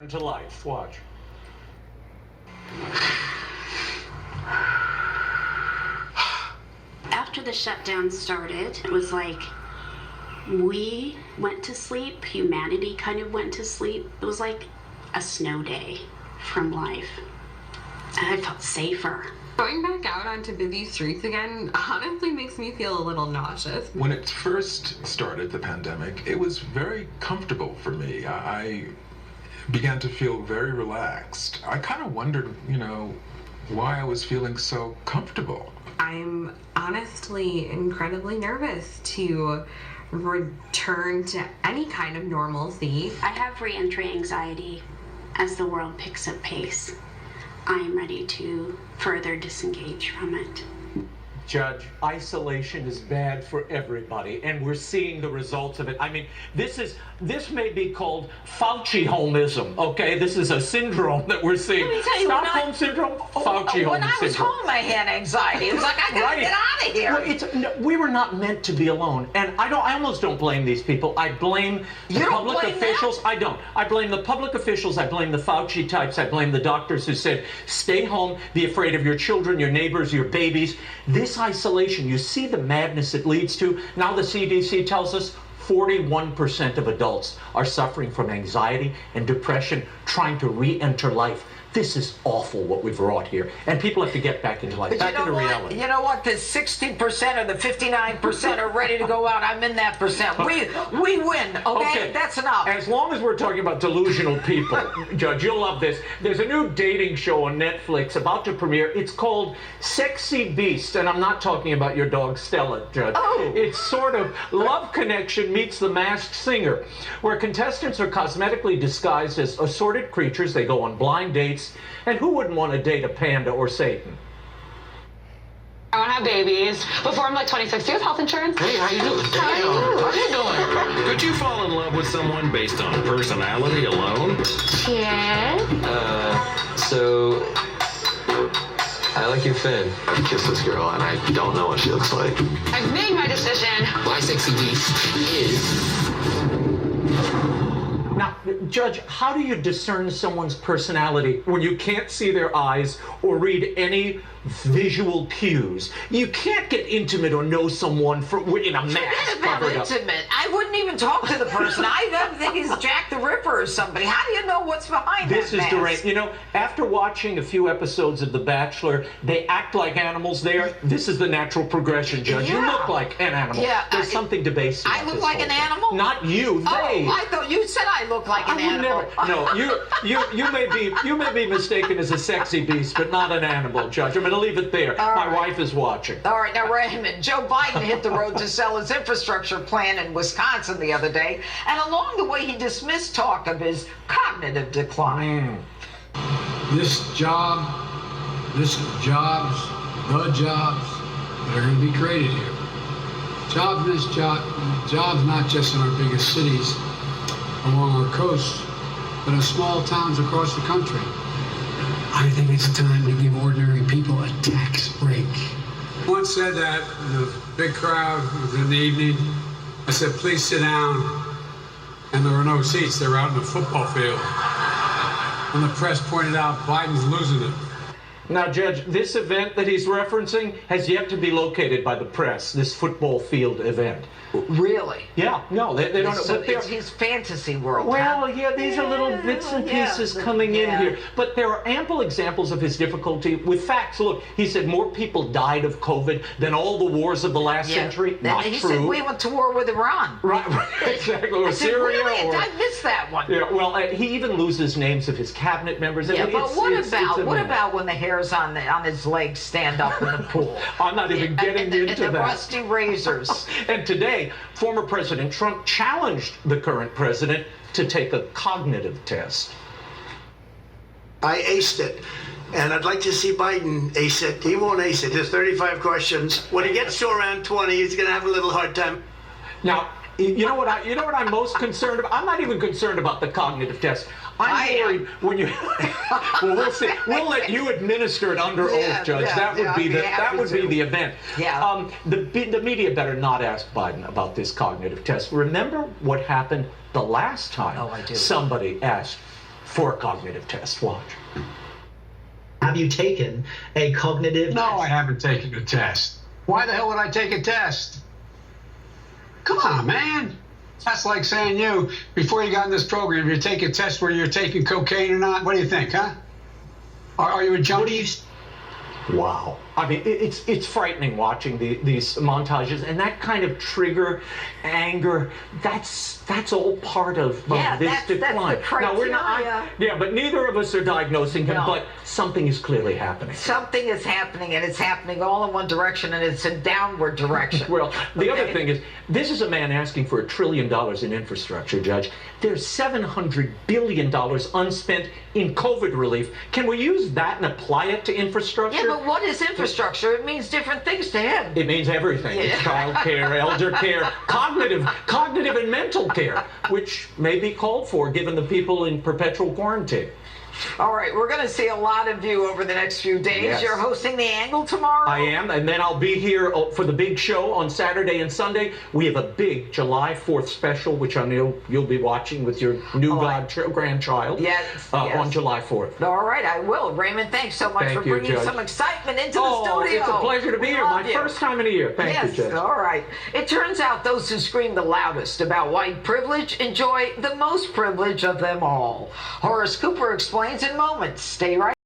Into life. Watch. After the shutdown started, it was like we went to sleep, humanity kind of went to sleep. It was like a snow day from life. And I felt safer. Going back out onto busy streets again honestly makes me feel a little nauseous. When it first started, the pandemic, it was very comfortable for me. I began to feel very relaxed. I kind of wondered, why I was feeling so comfortable. I'm honestly incredibly nervous to return to any kind of normalcy. I have re-entry anxiety as the world picks up pace. I am ready to further disengage from it. Judge, isolation is bad for everybody, and we're seeing the results of it. I mean, this may be called Fauci-homism, okay? This is a syndrome that we're seeing. Let me tell you, Stockholm syndrome, Fauci-home syndrome. When I was home, I had anxiety. It was like, I gotta get out of here. Well, we were not meant to be alone, and I almost don't blame these people. I blame the public officials. I don't. I blame the public officials. I blame the Fauci types. I blame the doctors who said, stay home, be afraid of your children, your neighbors, your babies. This isolation, you see the madness it leads to. Now the CDC tells us 41% of adults are suffering from anxiety and depression, trying to re-enter life. This is awful what we've wrought here. And people have to get back into life, back into reality. You know what? The 60% or the 59% are ready to go out. I'm in that percent. We win, okay? That's enough. As long as we're talking about delusional people, Judge, you'll love this. There's a new dating show on Netflix about to premiere. It's called Sexy Beast, and I'm not talking about your dog Stella, Judge. Oh. It's sort of Love Connection meets The Masked Singer, where contestants are cosmetically disguised as assorted creatures. They go on blind dates. And who wouldn't want to date a panda or Satan? I want to have babies before I'm like 26. Do you have health insurance? Hey, how you doing? How you doing? Could you fall in love with someone based on personality alone? Yeah. So I like your fin. I've kissed this girl and I don't know what she looks like. I've made my decision. My sexy beast is... Now, Judge, how do you discern someone's personality when you can't see their eyes or read any visual cues? You can't get intimate or know someone in a mask. Forget about intimate. I wouldn't even talk to the person. I don't think he's Jack the Ripper or somebody. How do you know what's behind This that is deranged. You know, after watching a few episodes of The Bachelor, they act like animals there. This is the natural progression, Judge. Yeah. You look like an animal. Yeah, There's something debased about I look this like whole an thing. animal? Not you, they. Oh, I thought you said I look like an animal. No, you may be mistaken as a sexy beast, but not an animal, Judge. I'm going to leave it there. My wife is watching. All right, now Raymond, Joe Biden hit the road to sell his infrastructure plan in Wisconsin the other day, and along the way he dismissed talk of his cognitive decline. The jobs that are going to be created here. Jobs not just in our biggest cities along our coast, but in small towns across the country. I think it's time to give ordinary people a tax break. Once said that in a big crowd in the evening. I said, please sit down. And there were no seats. They were out in the football field. And the press pointed out Biden's losing it. Now, Judge, this event that he's referencing has yet to be located by the press, this football field event. Really? Yeah, no, they don't know. So it's his fantasy world. Well, yeah, these are little bits and pieces coming in here. But there are ample examples of his difficulty with facts. Look, he said more people died of COVID than all the wars of the last century. Not he true. Said we went to war with Iran. Right, exactly. Or Syria. Really? Or, I missed that one. Yeah, well, he even loses names of his cabinet members. Yeah, but what about when the hairs on his legs stand up in the pool? I'm not even getting into and the that. rusty razors. And today, former President Trump challenged the current president to take a cognitive test. I aced it. And I'd like to see Biden ace it. He won't ace it. There's 35 questions. When he gets to around 20, he's going to have a little hard time. Now, you know what I'm most concerned about? I'm not even concerned about the cognitive test. I'm worried when you. Well, we'll see. We'll let you administer it under oath, Judge. That would be the event. Yeah. The media better not ask Biden about this cognitive test. Remember what happened the last time somebody asked for a cognitive test. Watch. Have you taken a cognitive No, test? I haven't taken a test. Why the hell would I take a test? Come on, man. That's like saying you, before you got in this program, you take a test where you're taking cocaine or not. What do you think, huh? Are you a junkie? Wow. I mean, it's frightening watching these montages, and that kind of trigger, anger, that's all part of this decline. Now, we're not. Yeah, but neither of us are diagnosing him, but something is clearly happening. Something is happening, and it's happening all in one direction, and it's in downward direction. Well, the other thing is, this is a man asking for $1 trillion in infrastructure, Judge. There's $700 billion unspent in COVID relief. Can we use that and apply it to infrastructure? Yeah, but what is infrastructure? It means different things to him. It means everything. It's child care, elder care, cognitive and mental care, which may be called for given the people in perpetual quarantine. All right, we're going to see a lot of you over the next few days. Yes. You're hosting The Angle tomorrow? I am, and then I'll be here for the big show on Saturday and Sunday. We have a big July 4th special, which I know you'll be watching with your new grandchild on July 4th. All right, I will. Raymond, thanks so much for bringing some excitement into the studio. It's a pleasure to be here. My first time in a year. Thank you, Judge. All right. It turns out those who scream the loudest about white privilege enjoy the most privilege of them all. Horace Cooper explains in moments. Stay right